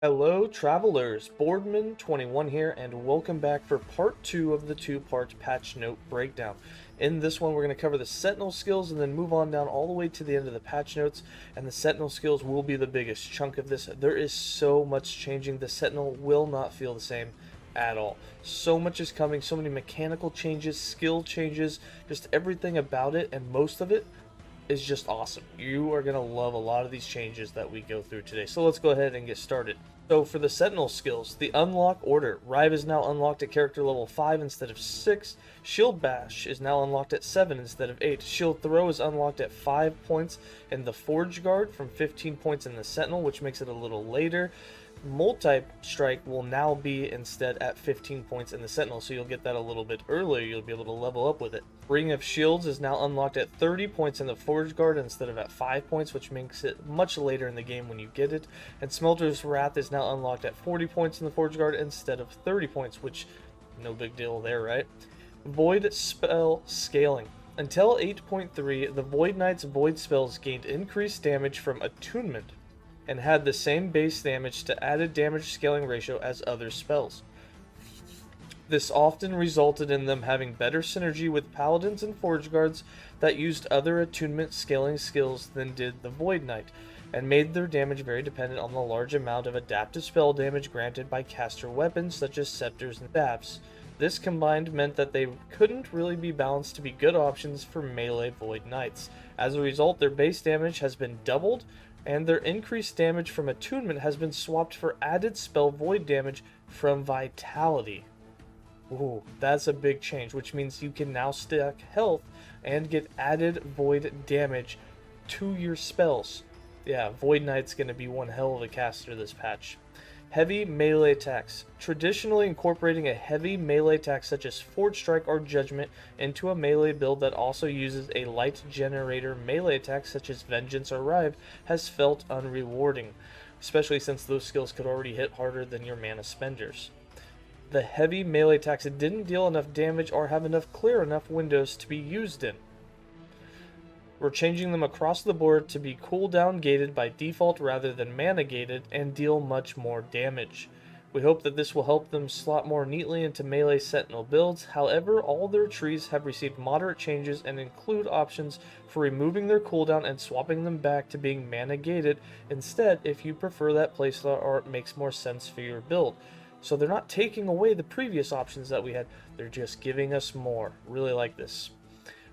Hello travelers, Boardman21 here, and welcome back for part 2 of the two-part patch note breakdown. In this one we're going to cover the Sentinel skills and then move on down all the way to the end of the patch notes, and the Sentinel skills will be the biggest chunk of this. There is so much changing. The Sentinel will not feel the same at all. So much is coming, so many mechanical changes, skill changes, just everything about it, and most of it is just awesome. You are going to love a lot of these changes that we go through today. So let's go ahead and get started. So for the Sentinel skills, the unlock order. Rive is now unlocked at character level 5 instead of 6. Shield Bash is now unlocked at 7 instead of 8. Shield Throw is unlocked at 5 points in the Forge Guard from 15 points in the Sentinel, which makes it a little later. Multi-Strike will now be instead at 15 points in the Sentinel, so you'll get that a little bit earlier. You'll be able to level up with it. Ring of Shields is now unlocked at 30 points in the Forge Guard instead of at 5 points, which makes it much later in the game when you get it. And Smelter's Wrath is now unlocked at 40 points in the Forge Guard instead of 30 points, which, no big deal there, right? Void Spell Scaling. Until 8.3, the Void Knight's Void spells gained increased damage from Attunement and had the same base damage to added damage scaling ratio as other spells. This often resulted in them having better synergy with Paladins and Forge Guards that used other attunement scaling skills than did the Void Knight, and made their damage very dependent on the large amount of adaptive spell damage granted by caster weapons such as scepters and staves. This combined meant that they couldn't really be balanced to be good options for melee Void Knights. As a result, their base damage has been doubled, and their increased damage from Attunement has been swapped for added spell void damage from Vitality. Ooh, that's a big change, which means you can now stack health and get added void damage to your spells. Yeah, Void Knight's going to be one hell of a caster this patch. Heavy melee attacks. Traditionally incorporating a heavy melee attack such as Forge Strike or Judgment into a melee build that also uses a light generator melee attack such as Vengeance or Rive has felt unrewarding, especially since those skills could already hit harder than your mana spenders. The heavy melee attacks didn't deal enough damage or have clear enough windows to be used in. We're changing them across the board to be cooldown gated by default rather than mana gated and deal much more damage. We hope that this will help them slot more neatly into melee Sentinel builds. However, all their trees have received moderate changes and include options for removing their cooldown and swapping them back to being mana gated instead if you prefer that playstyle or it makes more sense for your build. So they're not taking away the previous options that we had, they're just giving us more. Really like this.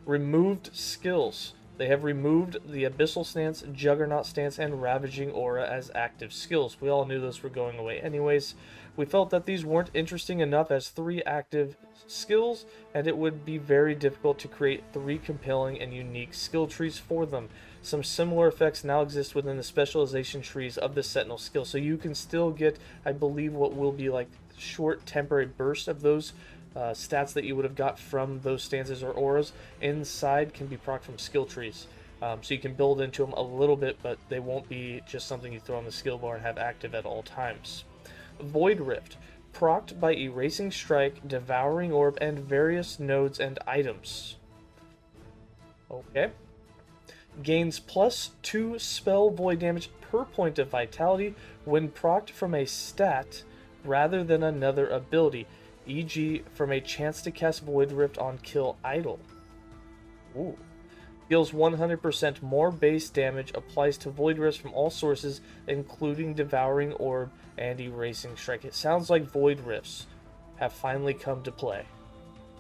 Removed skills. They have removed the Abyssal Stance, Juggernaut Stance, and Ravaging Aura as active skills. We all knew those were going away anyways. We felt that these weren't interesting enough as 3 active skills, and it would be very difficult to create 3 compelling and unique skill trees for them. Some similar effects now exist within the specialization trees of the Sentinel skill, so you can still get, I believe, what will be like short temporary bursts of those stats that you would have got from those stances or auras inside can be procced from skill trees. So you can build into them a little bit, but they won't be just something you throw on the skill bar and have active at all times. Void Rift, procced by Erasing Strike, Devouring Orb, and various nodes and items. Okay. Gains +2 spell void damage per point of vitality when procced from a stat rather than another ability, e.g. from a chance to cast Void Rift on kill idol. Ooh. Deals 100% more base damage, applies to Void Rifts from all sources, including Devouring Orb and Erasing Strike. It sounds like Void Rifts have finally come to play.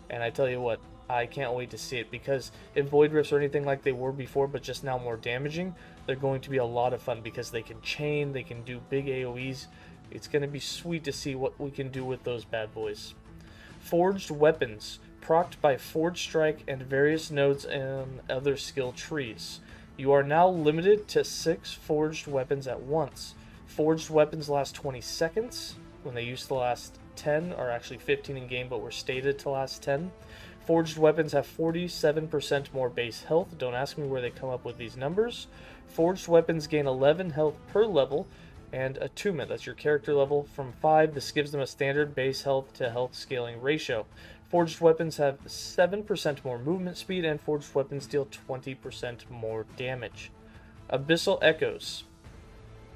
And I tell you what, I can't wait to see it, because if Void Rifts are anything like they were before, but just now more damaging, they're going to be a lot of fun, because they can chain, they can do big AoEs. It's going to be sweet to see what we can do with those bad boys. Forged Weapons, procced by Forge Strike and various nodes and other skill trees. You are now limited to 6 forged weapons at once. Forged weapons last 20 seconds, when they used to last 10, or actually 15 in game, but were stated to last 10. Forged weapons have 47% more base health. Don't ask me where they come up with these numbers. Forged weapons gain 11 health per level, and Attunement, that's your character level, from 5. This gives them a standard base health to health scaling ratio. Forged weapons have 7% more movement speed, and forged weapons deal 20% more damage. Abyssal Echoes.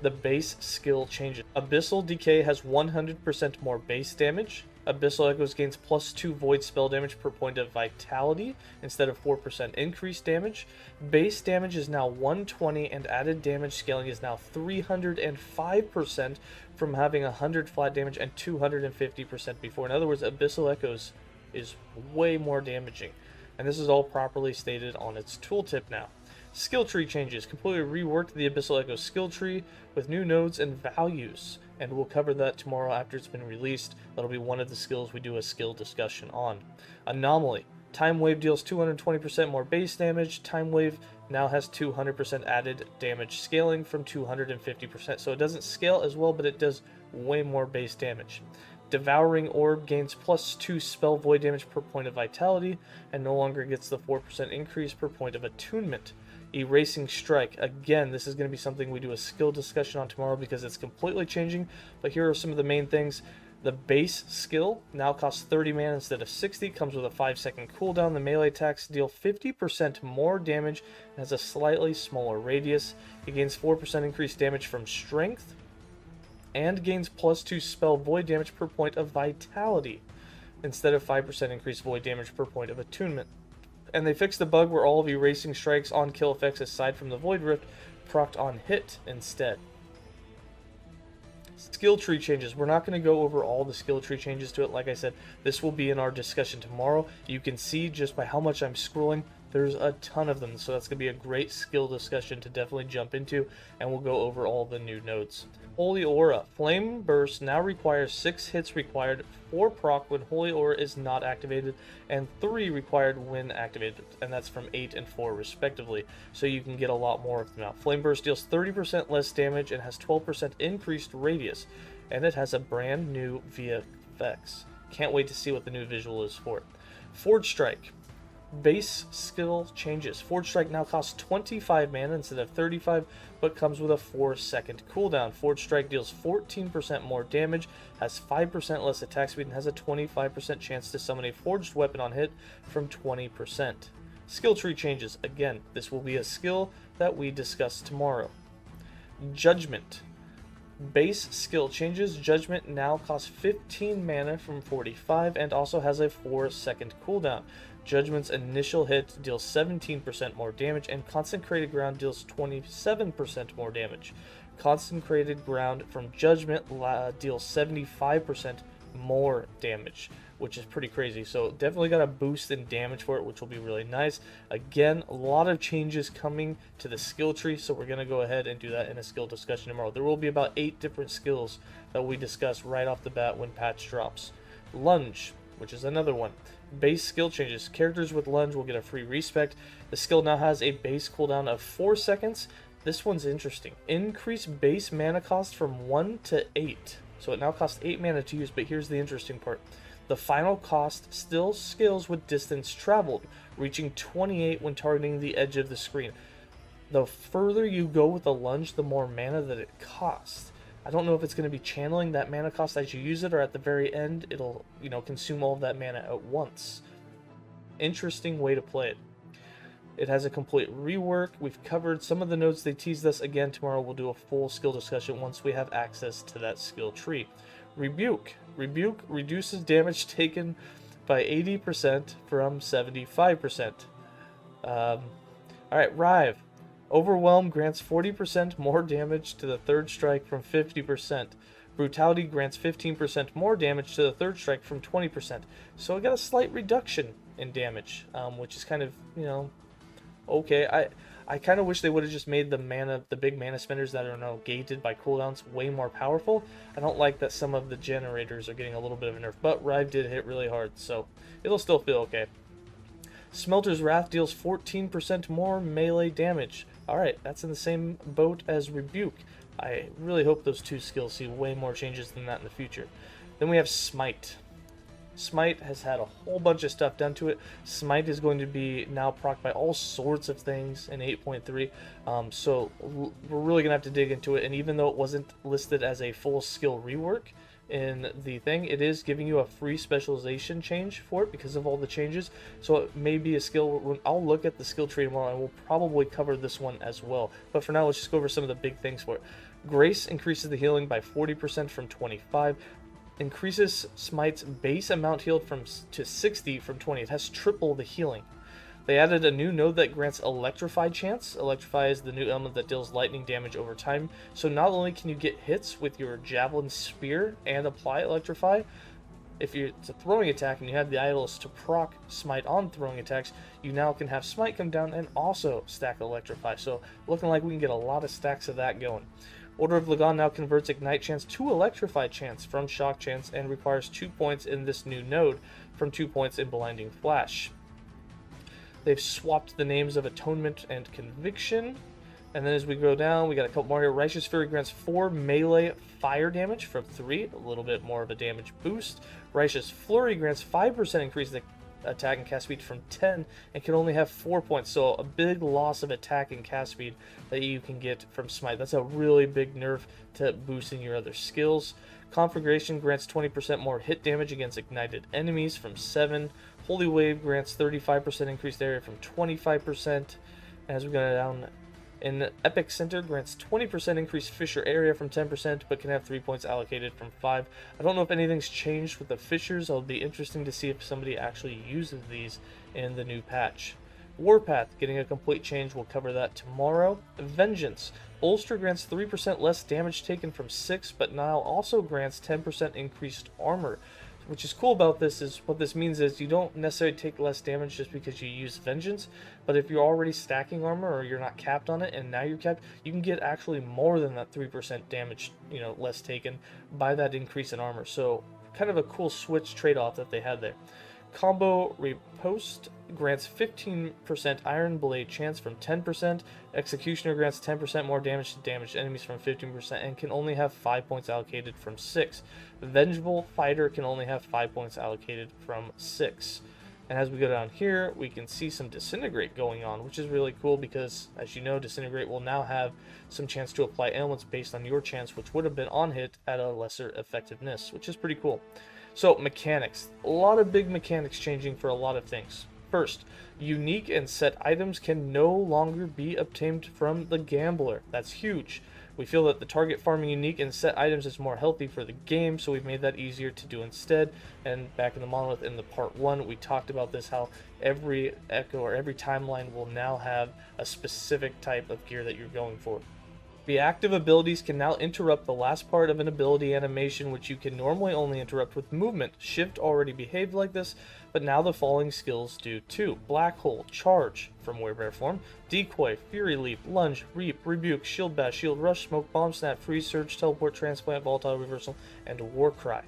The base skill changes. Abyssal Decay has 100% more base damage. Abyssal Echoes gains +2 void spell damage per point of vitality instead of 4% increased damage. Base damage is now 120 and added damage scaling is now 305% from having 100 flat damage and 250% before. In other words, Abyssal Echoes is way more damaging. And this is all properly stated on its tooltip now. Skill tree changes. Completely reworked the Abyssal Echoes skill tree with new nodes and values. And we'll cover that tomorrow after it's been released. That'll be one of the skills we do a skill discussion on. Anomaly. Time Wave deals 220% more base damage. Time Wave now has 200% added damage scaling from 250%. So it doesn't scale as well, but it does way more base damage. Devouring Orb gains +2 spell void damage per point of vitality and no longer gets the 4% increase per point of attunement. Erasing Strike. Again, this is going to be something we do a skill discussion on tomorrow because it's completely changing, but here are some of the main things. The base skill now costs 30 mana instead of 60, comes with a 5-second cooldown. The melee attacks deal 50% more damage and has a slightly smaller radius. It gains 4% increased damage from strength and gains +2 spell void damage per point of vitality instead of 5% increased void damage per point of attunement. And they fixed the bug where all of Erasing Strikes on kill effects aside from the Void Rift procced on hit instead. Skill tree changes. We're not going to go over all the skill tree changes to it. Like I said, this will be in our discussion tomorrow. You can see just by how much I'm scrolling, there's a ton of them. So that's going to be a great skill discussion to definitely jump into. And we'll go over all the new nodes. Holy Aura. Flame Burst now requires 6 hits required, 4 proc when Holy Aura is not activated, and 3 required when activated, and that's from 8 and 4 respectively, so you can get a lot more of them out. Flame Burst deals 30% less damage and has 12% increased radius, and it has a brand new VFX. Can't wait to see what the new visual is for it. Forge Strike. Base skill changes. Forge Strike now costs 25 mana instead of 35, but comes with a 4-second cooldown. Forge Strike deals 14% more damage, has 5% less attack speed, and has a 25% chance to summon a forged weapon on hit from 20%. Skill tree changes. Again, this will be a skill that we discuss tomorrow. Judgment. Base skill changes. Judgment now costs 15 mana from 45 and also has a 4-second cooldown. Judgment's initial hit deals 17% more damage, and Consecrated Ground deals 27% more damage. Consecrated Ground from Judgment deals 75% more damage, which is pretty crazy. So definitely got a boost in damage for it, which will be really nice. Again, a lot of changes coming to the skill tree, so we're going to go ahead and do that in a skill discussion tomorrow. There will be about 8 different skills that we discuss right off the bat when patch drops. Lunge, which is another one. Base skill changes. Characters with Lunge will get a free respect. The skill now has a base cooldown of 4 seconds. This one's interesting. Increase base mana cost from 1 to 8. So it now costs 8 mana to use, but here's the interesting part. The final cost still scales with distance traveled, reaching 28 when targeting the edge of the screen. The further you go with the Lunge, the more mana that it costs. I don't know if it's going to be channeling that mana cost as you use it, or at the very end it'll, consume all of that mana at once. Interesting way to play it. It has a complete rework. We've covered some of the nodes they teased us. Again, tomorrow we'll do a full skill discussion once we have access to that skill tree. Rebuke. Rebuke reduces damage taken by 80% from 75%. Alright, Rive. Overwhelm grants 40% more damage to the third strike from 50%. Brutality grants 15% more damage to the third strike from 20%. So I got a slight reduction in damage, which is kind of, okay. I kind of wish they would have just made the big mana spenders that are now gated by cooldowns way more powerful. I don't like that some of the generators are getting a little bit of a nerf, but Rive did hit really hard, so it'll still feel okay. Smelter's Wrath deals 14% more melee damage. Alright, that's in the same boat as Rebuke. I really hope those two skills see way more changes than that in the future. Then we have Smite. Smite has had a whole bunch of stuff done to it. Smite is going to be now procced by all sorts of things in 8.3. So we're really going to have to dig into it. And even though it wasn't listed as a full skill rework in the thing, it is giving you a free specialization change for it because of all the changes. So it may be a skill. I'll look at the skill tree tomorrow and we'll probably cover this one as well. But for now, let's just go over some of the big things for it. Grace increases the healing by 40% from 25. Increases Smite's base amount healed to 60 from 20. It has triple the healing. They added a new node that grants Electrify chance. Electrify is the new element that deals lightning damage over time. So not only can you get hits with your Javelin Spear and apply Electrify, if it's a throwing attack and you have the idols to proc Smite on throwing attacks, you now can have Smite come down and also stack Electrify. So looking like we can get a lot of stacks of that going. Order of Lagan now converts Ignite Chance to Electrify Chance from Shock Chance and requires 2 points in this new node from 2 points in Blinding Flash. They've swapped the names of Attunement and Conviction. And then as we go down, we got a couple more here. Righteous Fury grants 4 melee fire damage from 3, a little bit more of a damage boost. Righteous Flurry grants 5% increase in attack and cast speed from 10 and can only have 4 points. So a big loss of attack and cast speed that you can get from Smite. That's a really big nerf to boosting your other skills. Conflagration grants 20% more hit damage against ignited enemies from 7. Holy Wave grants 35% increased area from 25%. As we go down, in Epic Center grants 20% increased fissure area from 10%, but can have 3 points allocated from 5. I don't know if anything's changed with the fissures. It'll be interesting to see if somebody actually uses these in the new patch. Warpath getting a complete change. We'll cover that tomorrow. Vengeance. Bolster grants 3% less damage taken from 6, but now also grants 10% increased armor. Which is cool about this is what this means is you don't necessarily take less damage just because you use Vengeance, but if you're already stacking armor or you're not capped on it and now you're capped, you can get actually more than that 3% damage, less taken by that increase in armor. So kind of a cool switch trade-off that they had there. Combo Riposte grants 15% Iron Blade chance from 10%. Executioner grants 10% more damage to damaged enemies from 15% and can only have 5 points allocated from 6. Vengeful Fighter can only have 5 points allocated from 6. And as we go down here, we can see some Disintegrate going on, which is really cool because, as you know, Disintegrate will now have some chance to apply ailments based on your chance, which would have been on hit at a lesser effectiveness, which is pretty cool. So, mechanics. A lot of big mechanics changing for a lot of things. First, unique and set items can no longer be obtained from the gambler. That's huge. We feel that the target farming unique and set items is more healthy for the game, so we've made that easier to do instead. And back in the Monolith in the part 1, we talked about this, how every echo or every timeline will now have a specific type of gear that you're going for. The active abilities can now interrupt the last part of an ability animation, which you can normally only interrupt with movement. Shift already behaved like this, but now the following skills do too. Black Hole, Charge from Werebear form, Decoy, Fury Leap, Lunge, Reap, Rebuke, Shield Bash, Shield Rush, Smoke Bomb, Snap, Freeze, Surge, Teleport, Transplant, Volatile Reversal, and Warcry.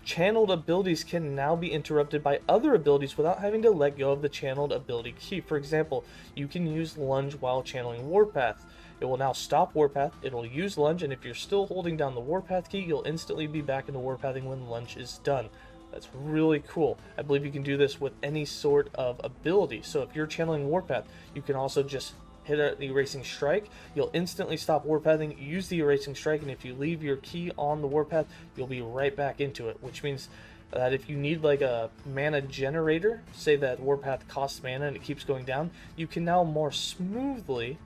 Channeled abilities can now be interrupted by other abilities without having to let go of the channeled ability key. For example, you can use Lunge while channeling Warpath. It will now stop Warpath, it'll use Lunge, and if you're still holding down the Warpath key, you'll instantly be back into Warpathing when Lunge is done. That's really cool. I believe you can do this with any sort of ability. So if you're channeling Warpath, you can also just hit the Erasing Strike. You'll instantly stop Warpathing, use the Erasing Strike, and if you leave your key on the Warpath, you'll be right back into it, which means that if you need like a mana generator, say that Warpath costs mana and it keeps going down, you can now more smoothly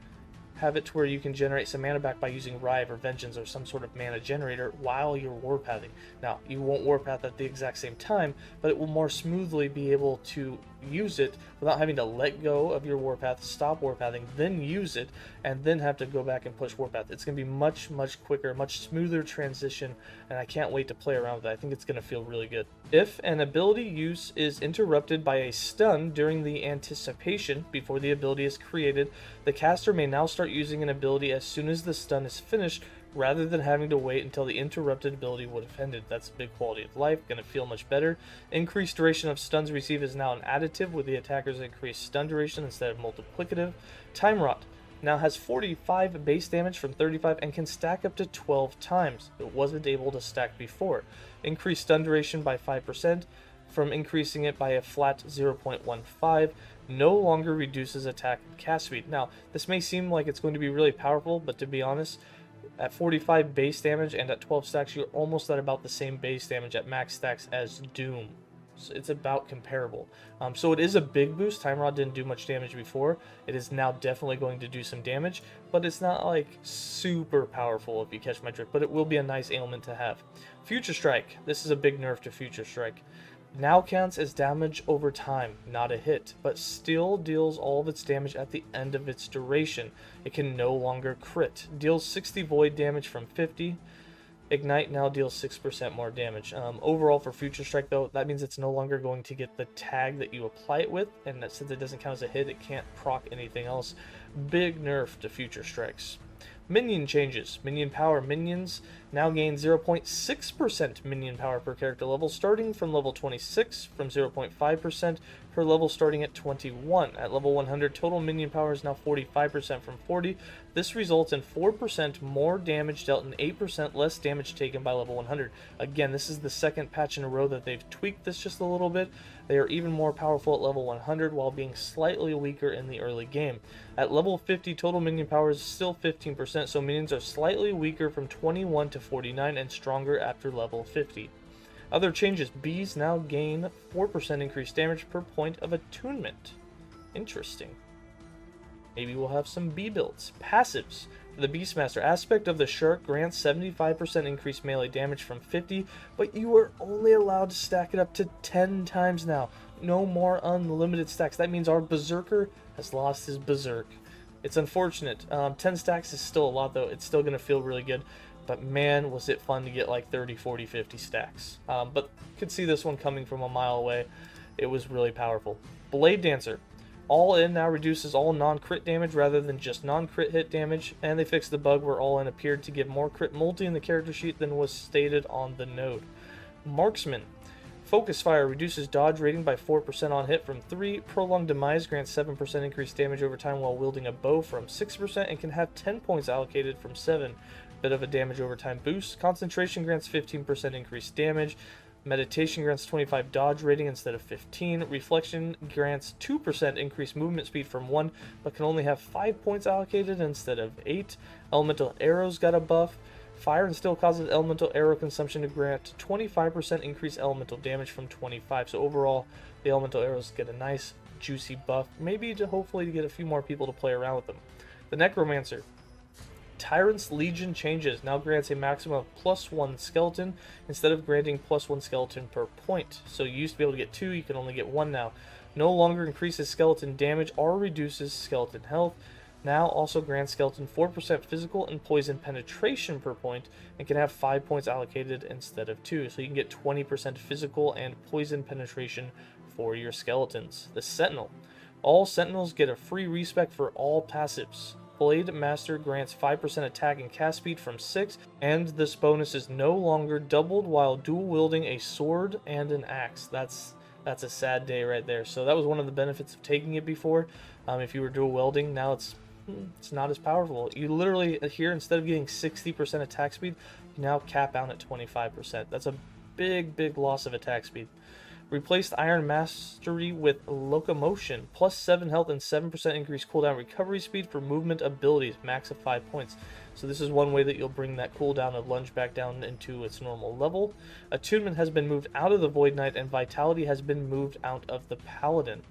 have it to where you can generate some mana back by using Rive or Vengeance or some sort of mana generator while you're Warpathing. Now, you won't Warpath at the exact same time, but it will more smoothly be able to use it without having to let go of your Warpath, stop Warpathing, then use it, and then have to go back and push Warpath. It's going to be much, much quicker, much smoother transition, and I can't wait to play around with it. I think it's going to feel really good. If an ability use is interrupted by a stun during the anticipation before the ability is created, the caster may now start using an ability as soon as the stun is finished, rather than having to wait until the interrupted ability would have ended. That's big quality of life, going to feel much better. Increased duration of stuns received is now an additive with the attacker's increased stun duration instead of multiplicative. Time Rot now has 45 base damage from 35 and can stack up to 12 times. It wasn't able to stack before. Increased stun duration by 5% from increasing it by a flat 0.15. No longer reduces attack and cast speed. Now, this may seem like it's going to be really powerful, but to be honest, at 45 base damage and at 12 stacks, you're almost at about the same base damage at max stacks as Doom. It's about comparable. So it is a big boost. Time Rod didn't do much damage before. It is now definitely going to do some damage, but it's not like super powerful if you catch my drift, but it will be a nice ailment to have. Future Strike. This is a big nerf to Future Strike. Now counts as damage over time, not a hit, but still deals all of its damage at the end of its duration. It can no longer crit. Deals 60 void damage from 50. Ignite now deals 6% more damage. Overall for Future Strike though, that means it's no longer going to get the tag that you apply it with, and that since it doesn't count as a hit, it can't proc anything else. Big nerf to Future Strikes. Minion changes. Minion power. Minions now gain 0.6% minion power per character level, starting from level 26, from 0.5% per level starting at 21. At level 100, total minion power is now 45% from 40. This results in 4% more damage dealt and 8% less damage taken by level 100. Again, this is the second patch in a row that they've tweaked this just a little bit. They are even more powerful at level 100 while being slightly weaker in the early game. At level 50, total minion power is still 15%, so minions are slightly weaker from 21 to 49 and stronger after level 50. Other changes. Bees now gain 4% increased damage per point of attunement. Interesting. Maybe we'll have some bee builds. Passives. The Beastmaster. Aspect of the Shark grants 75% increased melee damage from 50, but you are only allowed to stack it up to 10 times now. No more unlimited stacks. That means our Berserker has lost his Berserk. It's unfortunate. 10 stacks is still a lot though. It's still going to feel really good. But man, was it fun to get like 30, 40, 50 stacks. But could see this one coming from a mile away. It was really powerful. Blade Dancer. All In now reduces all non-crit damage rather than just non-crit hit damage, and they fixed the bug where All In appeared to give more crit multi in the character sheet than was stated on the node. Marksman. Focus Fire reduces dodge rating by 4% on hit from 3. Prolonged Demise grants 7% increased damage over time while wielding a bow from 6% and can have 10 points allocated from 7. Bit of a damage over time boost. Concentration grants 15% increased damage. Meditation grants 25 dodge rating instead of 15. Reflection grants 2% increased movement speed from 1, but can only have 5 points allocated instead of 8. Elemental Arrows got a buff. Fire and Steel causes elemental arrow consumption to grant 25% increased elemental damage from 25. So overall, the elemental arrows get a nice juicy buff, maybe to hopefully to get a few more people to play around with them. The Necromancer. Tyrant's Legion changes. Now grants a maximum of +1 skeleton instead of granting +1 skeleton per point. So you used to be able to get 2, you can only get 1 now. No longer increases skeleton damage or reduces skeleton health. Now also grants skeleton 4% physical and poison penetration per point and can have 5 points allocated instead of 2. So you can get 20% physical and poison penetration for your skeletons. The Sentinel. All Sentinels get a free respec for all passives. Blade Master grants 5% attack and cast speed from 6, and this bonus is no longer doubled while dual wielding a sword and an axe. That's a sad day right there. So that was one of the benefits of taking it before. If you were dual wielding, now it's not as powerful. You literally here, instead of getting 60% attack speed, you now cap out at 25%. That's a big loss of attack speed. Replaced Iron Mastery with Locomotion, +7 health and 7% increased cooldown recovery speed for movement abilities, max of 5 points. So this is one way that you'll bring that cooldown of Lunge back down into its normal level. Attunement has been moved out of the Void Knight, and Vitality has been moved out of the Paladin.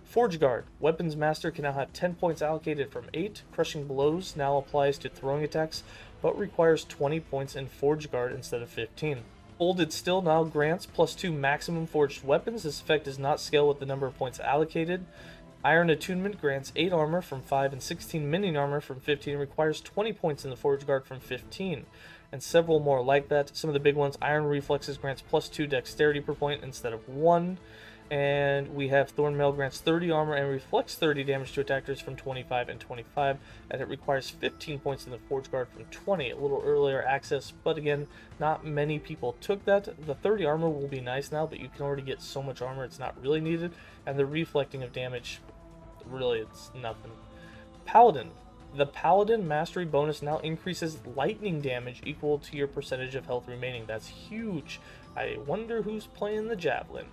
Forge Guard. Weapons Master can now have 10 points allocated from 8. Crushing Blows now applies to throwing attacks, but requires 20 points in Forge Guard instead of 15. Folded Still now grants +2 maximum forged weapons. This effect does not scale with the number of points allocated. Iron Attunement grants 8 armor from 5 and 16 minion armor from 15 and requires 20 points in the Forge Guard from 15. And several more like that. Some of the big ones, Iron Reflexes grants +2 dexterity per point instead of 1. And we have Thornmail grants 30 armor and reflects 30 damage to attackers from 25 and 25, and it requires 15 points in the Forge Guard from 20. A little earlier access, but again, not many people took that. The 30 armor will be nice now, but you can already get so much armor it's not really needed, and the reflecting of damage, really, it's nothing. Paladin. The Paladin Mastery bonus now increases lightning damage equal to your percentage of health remaining. That's huge. I wonder who's playing the Javelin.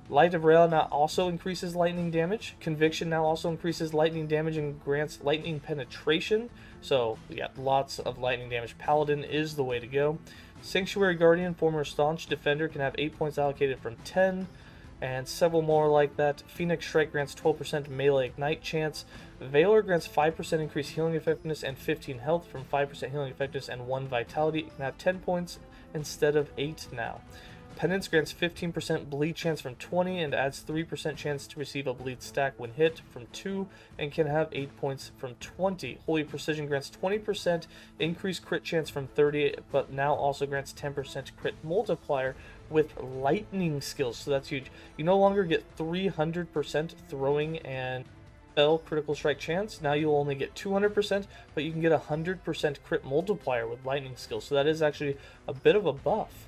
Light of Rail now also increases lightning damage. Conviction now also increases lightning damage and grants lightning penetration. So we got lots of lightning damage. Paladin is the way to go. Sanctuary Guardian, former Staunch Defender, can have 8 points allocated from 10. and several more like that. Phoenix Strike grants 12% melee ignite chance. Valor grants 5% increased healing effectiveness and 15 health from 5% healing effectiveness and 1 vitality. You can have 10 points instead of 8 now. Penance grants 15% bleed chance from 20 and adds 3% chance to receive a bleed stack when hit from 2 and can have 8 points from 20. Holy Precision grants 20% increased crit chance from 30, but now also grants 10% crit multiplier with lightning skills, so that's huge. You no longer get 300% throwing and spell critical strike chance. Now you'll only get 200%, but you can get 100% crit multiplier with lightning skills, so that is actually a bit of a buff.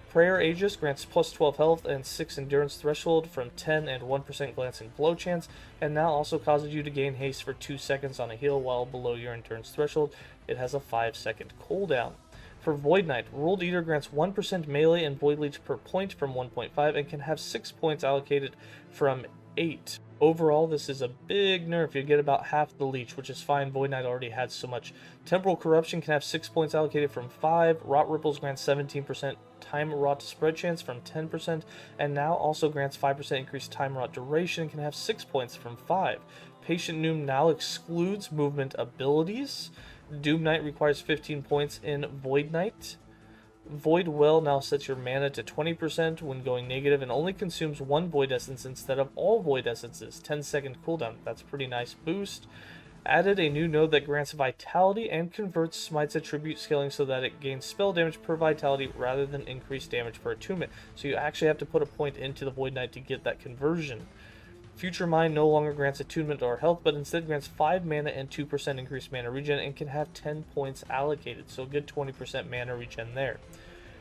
Prayer Aegis grants plus 12 health and 6 endurance threshold from 10 and 1% glancing blow chance, and now also causes you to gain haste for 2 seconds on a heal while below your endurance threshold. It has a 5-second cooldown. For Void Knight, Ruled Eater grants 1% melee and Void Leech per point from 1.5 and can have 6 points allocated from 8. Overall, this is a big nerf. You get about half the leech, which is fine. Void Knight already had so much. Temporal Corruption can have 6 points allocated from 5. Rot Ripples grants 17% time rot spread chance from 10%, and now also grants 5% increased time rot duration and can have 6 points from 5. Patient Noom now excludes movement abilities. Doom Knight requires 15 points in Void Knight. Void Well now sets your mana to 20% when going negative and only consumes 1 Void Essence instead of all Void Essences. 10-second cooldown. That's a pretty nice boost. Added a new node that grants Vitality and converts Smite's attribute scaling so that it gains spell damage per Vitality rather than increased damage per Attunement. So you actually have to put a point into the Void Knight to get that conversion. Future Mind no longer grants Attunement or health, but instead grants 5 mana and 2% increased mana regen and can have 10 points allocated, so a good 20% mana regen there.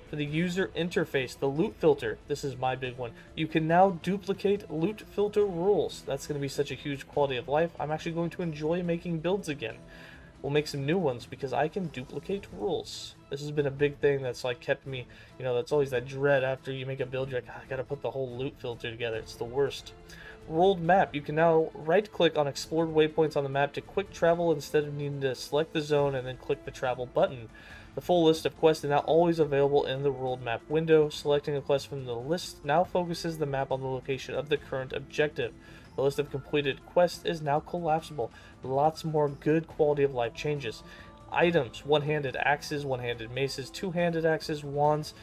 For the user interface, the loot filter, this is my big one. You can now duplicate loot filter rules. That's going to be such a huge quality of life. I'm actually going to enjoy making builds again. We'll make some new ones because I can duplicate rules. This has been a big thing that's like kept me, that's always that dread after you make a build. You're like, I gotta put the whole loot filter together. It's the worst. Rolled map. You can now right-click on explored waypoints on the map to quick travel instead of needing to select the zone and then click the travel button. The full list of quests is now always available in the world map window. Selecting a quest from the list now focuses the map on the location of the current objective. The list of completed quests is now collapsible. Lots more good quality of life changes. Items: one-handed axes, one-handed maces, two-handed axes, wands,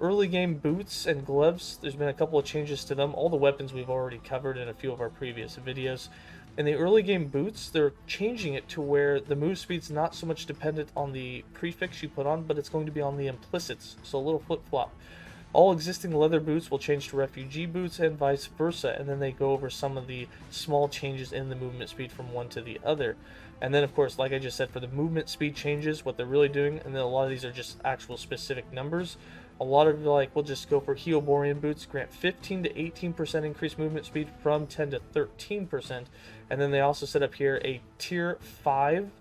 early game boots and gloves. There's been a couple of changes to them. All the weapons we've already covered in a few of our previous videos. In the early game boots, they're changing it to where the move speed's not so much dependent on the prefix you put on, but it's going to be on the implicits, so a little flip-flop. All existing leather boots will change to refugee boots and vice versa, and then they go over some of the small changes in the movement speed from one to the other. And then, of course, like I just said, for the movement speed changes, what they're really doing, and then a lot of these are just actual specific numbers. A lot of we'll just go for Heoborian boots, grant 15 to 18% increased movement speed from 10 to 13%. And then they also set up here a tier 5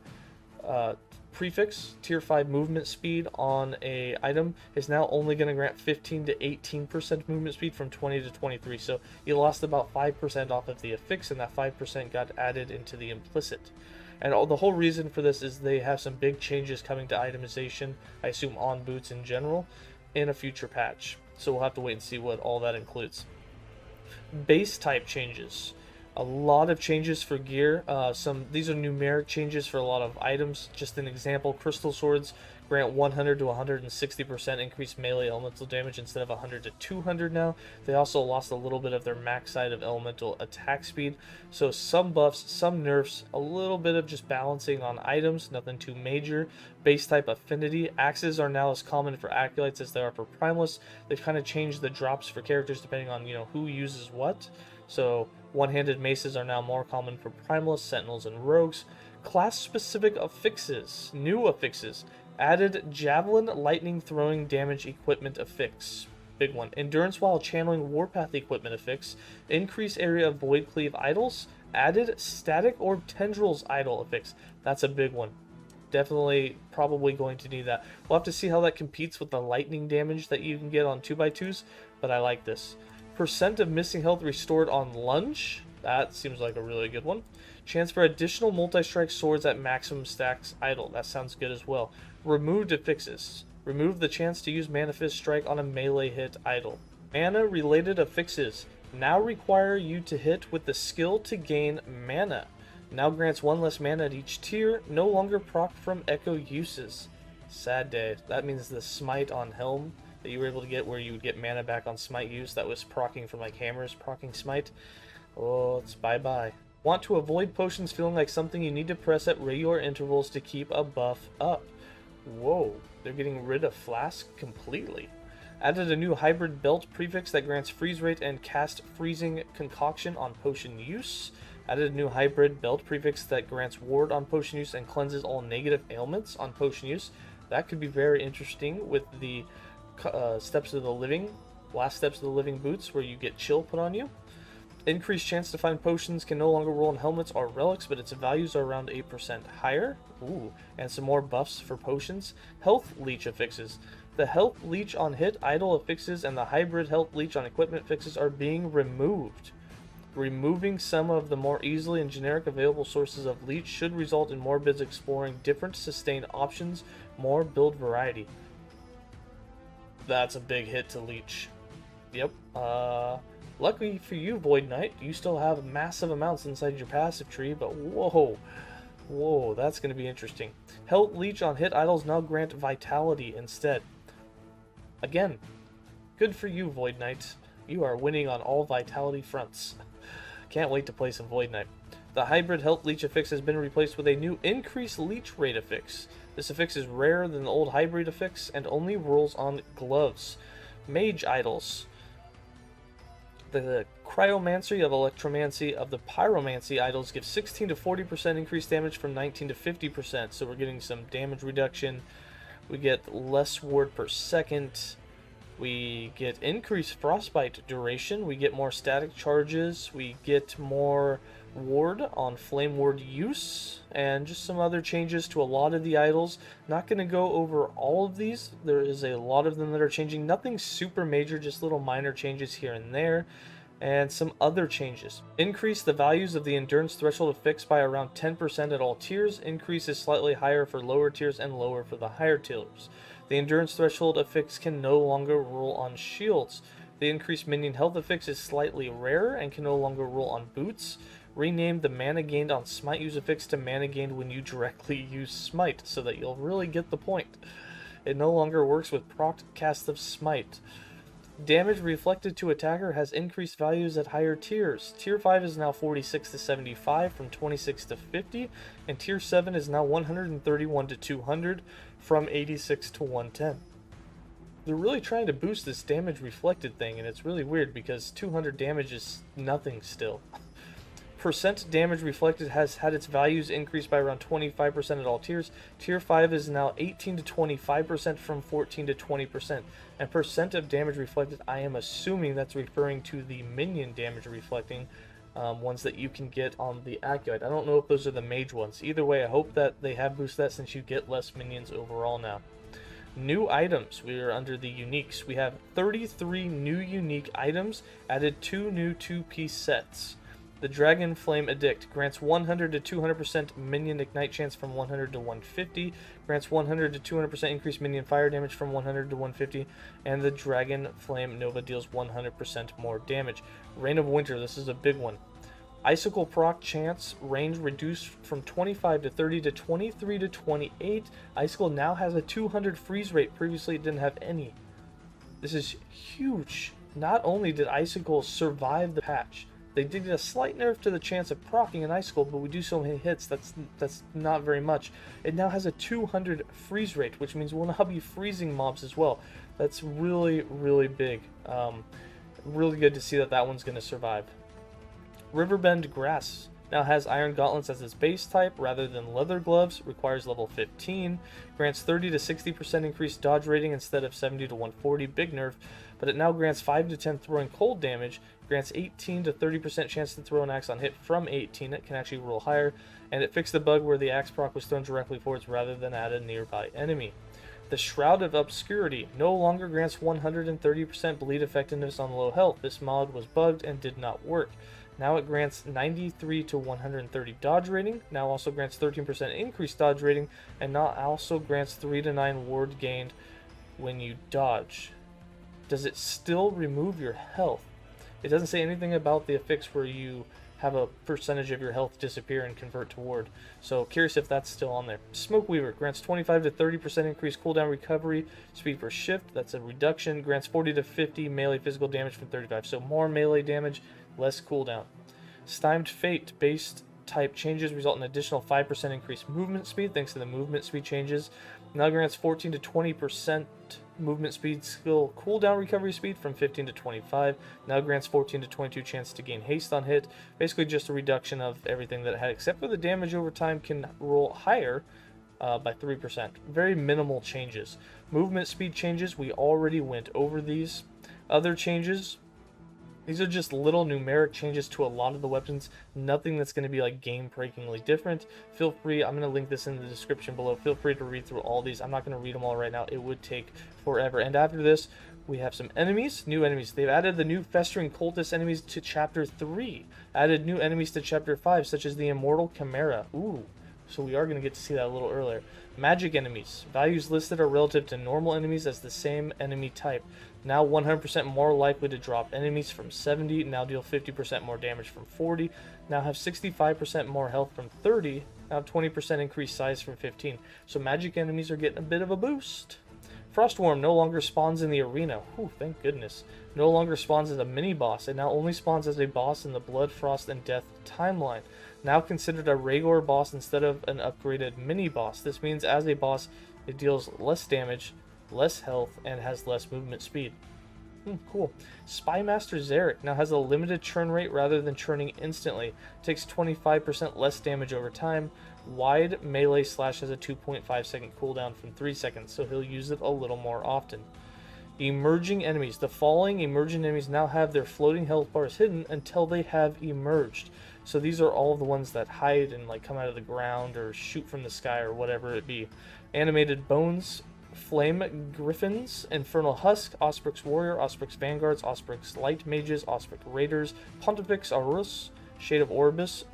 prefix. Tier 5 movement speed on a item is now only going to grant 15 to 18% movement speed from 20 to 23. So you lost about 5% off of the affix, and that 5% got added into the implicit. And the whole reason for this is they have some big changes coming to itemization, I assume on boots in general, in a future patch. So we'll have to wait and see what all that includes. Base type changes. A lot of changes for gear. These are numeric changes for a lot of items. Just an example, crystal swords grant 100 to 160% increased melee elemental damage instead of 100 to 200 now. They also lost a little bit of their max side of elemental attack speed. So some buffs, some nerfs, a little bit of just balancing on items, nothing too major. Base type affinity. Axes are now as common for acolytes as they are for primalists. They've kind of changed the drops for characters depending on who uses what. So one-handed maces are now more common for primalists, sentinels, and rogues. Class-specific affixes. New affixes. Added javelin lightning throwing damage equipment affix. Big one. Endurance while channeling warpath equipment affix. Increase area of void cleave idols. Added static orb tendrils idol affix. That's a big one. Definitely probably going to need that. We'll have to see how that competes with the lightning damage that you can get on 2x2s, but I like this. Percent of missing health restored on Lunge. That seems like a really good one. Chance for additional multi-strike swords at maximum stacks idle. That sounds good as well. Removed affixes. Remove the chance to use Manifest Strike on a melee hit idle. Mana related affixes now require you to hit with the skill to gain mana. Now grants 1 less mana at each tier, no longer proc from echo uses. Sad day. That means the Smite on Helm that you were able to get, where you would get mana back on Smite use, that was proccing from like hammers, proccing Smite. Oh, it's bye-bye. Want to avoid potions feeling like something you need to press at regular intervals to keep a buff up. Whoa, they're getting rid of Flask completely. Added a new hybrid belt prefix that grants freeze rate and cast freezing concoction on potion use. Added a new hybrid belt prefix that grants ward on potion use and cleanses all negative ailments on potion use. That could be very interesting with the Steps of the Living, last Steps of the Living boots, where you get chill put on you. Increased chance to find potions, can no longer roll on helmets or relics, but its values are around 8% higher. Ooh, and some more buffs for potions. Health leech affixes. The health leech on hit, idle affixes, and the hybrid health leech on equipment fixes are being removed. Removing some of the more easily and generic available sources of leech should result in more bids exploring different sustain options, more build variety. That's a big hit to leech. Yep. Luckily for you, Void Knight, you still have massive amounts inside your passive tree, but whoa. Whoa, that's going to be interesting. Health leech on hit idols now grant vitality instead. Again, good for you, Void Knight. You are winning on all vitality fronts. Can't wait to play some Void Knight. The hybrid health leech affix has been replaced with a new increased leech rate affix. This affix is rarer than the old hybrid affix and only rolls on gloves. Mage idols. The cryomancy of electromancy of the pyromancy idols give 16 to 40% increased damage from 19 to 50%. So we're getting some damage reduction. We get less ward per second. We get increased frostbite duration. We get more static charges. We get more ward on flame ward use, and just some other changes to a lot of the idols. Not going to go over all of these. There is a lot of them that are changing. Nothing super major, just little minor changes here and there. And some other changes. Increase the values of the endurance threshold affix by around 10% at all tiers. Increase is slightly higher for lower tiers and lower for the higher tiers. The endurance threshold affix can no longer roll on shields. The increased minion health affix is slightly rarer and can no longer roll on boots. Rename the mana gained on Smite use affix to mana gained when you directly use Smite, so that you'll really get the point. It no longer works with proc cast of Smite. Damage reflected to attacker has increased values at higher tiers. Tier 5 is now 46 to 75 from 26 to 50, and Tier 7 is now 131 to 200 from 86 to 110. They're really trying to boost this damage reflected thing, and it's really weird because 200 damage is nothing still. Percent damage reflected has had its values increased by around 25% at all tiers. Tier 5 is now 18 to 25% from 14 to 20%. And percent of damage reflected, I am assuming that's referring to the minion damage reflecting ones that you can get on the 𝐂𝐲𝐳. I don't know if those are the mage ones. Either way, I hope that they have boosted that, since you get less minions overall now. New items. We are under the uniques. We have 33 new unique items, added 2 new 2-piece sets. The Dragon Flame Edict grants 100 to 200% minion ignite chance from 100 to 150, grants 100 to 200% increased minion fire damage from 100 to 150, and the Dragon Flame Nova deals 100% more damage. Reign of Winter, this is a big one. Icicle proc chance range reduced from 25 to 30 to 23 to 28. Icicle now has a 200 freeze rate, previously it didn't have any. This is huge. Not only did Icicle survive the patch, they did a slight nerf to the chance of proccing an Icicle, but we do so many hits, that's not very much. It now has a 200 freeze rate, which means we'll now be freezing mobs as well. That's really, really big. Really good to see that that one's going to survive. Riverbend Grass now has Iron Gauntlets as its base type rather than Leather Gloves, requires level 15, grants 30 to 60% increased dodge rating instead of 70 to 140, big nerf, but it now grants 5 to 10 throwing cold damage, grants 18 to 30% chance to throw an axe on hit from 18, it can actually roll higher, and it fixed the bug where the axe proc was thrown directly forwards rather than at a nearby enemy. The Shroud of Obscurity no longer grants 130% bleed effectiveness on low health. This mod was bugged and did not work. Now it grants 93 to 130 dodge rating, now also grants 13% increased dodge rating, and now also grants 3 to 9 ward gained when you dodge. does it still remove your health? It doesn't say anything about the affix where you have a percentage of your health disappear and convert to ward. So curious if that's still on there. Smoke Weaver grants 25 to 30% increased cooldown recovery speed per shift. That's a reduction. Grants 40 to 50 melee physical damage from 35. So more melee damage, less cooldown. Stymed Fate based type changes result in additional 5% increased movement speed thanks to the movement speed changes. Now grants 14 to 20% movement speed skill cooldown recovery speed from 15 to 25. Now grants 14 to 22 chance to gain haste on hit. Basically just a reduction of everything that it had, except for the damage over time can roll higher by 3%. Very minimal changes. Movement speed changes, we already went over these. Other changes, these are just little numeric changes to a lot of the weapons. Nothing that's going to be like game-breakingly different. Feel free, I'm going to link this in the description below. Feel free to read through all these. I'm not going to read them all right now. It would take forever. And after this, we have some enemies, new enemies. They've added the new Festering Cultist enemies to Chapter 3. Added new enemies to Chapter 5, such as the Immortal Chimera. Ooh, so we are going to get to see that a little earlier. Magic enemies. Values listed are relative to normal enemies as the same enemy type. Now 100% more likely to drop enemies from 70. Now deal 50% more damage from 40. Now have 65% more health from 30. Now have 20% increased size from 15. So magic enemies are getting a bit of a boost. Frostworm no longer spawns in the arena. Whew, thank goodness. No longer spawns as a mini-boss. It now only spawns as a boss in the Blood, Frost, and Death timeline. Now considered a regular boss instead of an upgraded mini-boss. This means as a boss, it deals less damage, less health, and has less movement speed. Cool. Spymaster 𝐷𝐤 now has a limited churn rate rather than churning instantly. Takes 25% less damage over time. Wide melee slash has a 2.5 second cooldown from 3 seconds, so he'll use it a little more often. Emerging enemies. The following emerging enemies now have their floating health bars hidden until they have emerged. So these are all the ones that hide and like come out of the ground or shoot from the sky or whatever it be. Animated Bones, Flame Griffins, Infernal Husk, Osprix Warrior, Osprix Vanguards, Osprix Light Mages, Osprix Raiders, Pontifex Aurus, Shade of Orbis,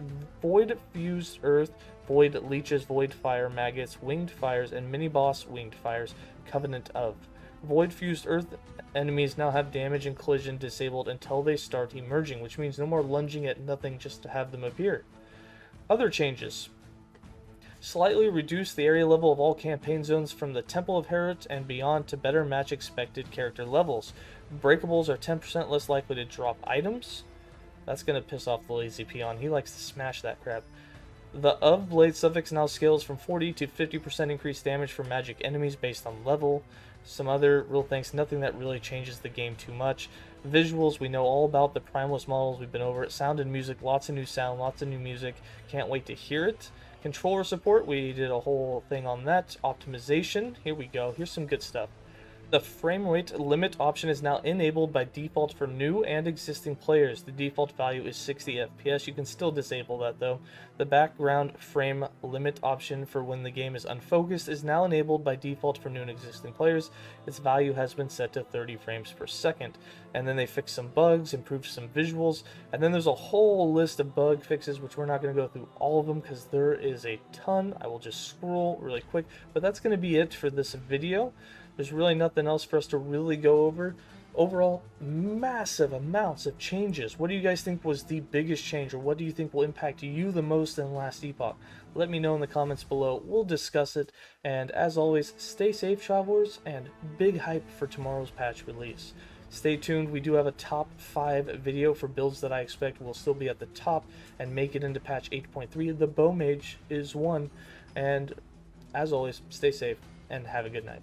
Void Fused Earth, Void Leeches, Void Fire Maggots, Winged Fires, and Mini-Boss Winged Fires, Covenant of. Void Fused Earth enemies now have damage and collision disabled until they start emerging, which means no more lunging at nothing just to have them appear. Other changes. Slightly reduce the area level of all campaign zones from the Temple of Herod and beyond to better match expected character levels. Breakables are 10% less likely to drop items. That's going to piss off the lazy peon. He likes to smash that crap. The of blade suffix now scales from 40 to 50% increased damage for magic enemies based on level. Some other real things, nothing that really changes the game too much. Visuals, we know all about the Primalist models, we've been over it. Sound and music, lots of new sound, lots of new music. Can't wait to hear it. Controller support, we did a whole thing on that. Optimization, here we go. Here's some good stuff. The frame rate limit option is now enabled by default for new and existing players. The default value is 60 FPS. You can still disable that though. The background frame limit option for when the game is unfocused is now enabled by default for new and existing players. Its value has been set to 30 frames per second. And then they fixed some bugs, improved some visuals, and then there's a whole list of bug fixes which we're not going to go through all of them because there is a ton. I will just scroll really quick, but that's going to be it for this video. There's really nothing else for us to really go over. Overall, massive amounts of changes. What do you guys think was the biggest change, or what do you think will impact you the most in last Epoch? Let me know in the comments below. We'll discuss it. And as always, stay safe, travelers, and big hype for tomorrow's patch release. Stay tuned. We do have a top 5 video for builds that I expect will still be at the top and make it into patch 8.3. The Bow Mage is one. And as always, stay safe and have a good night.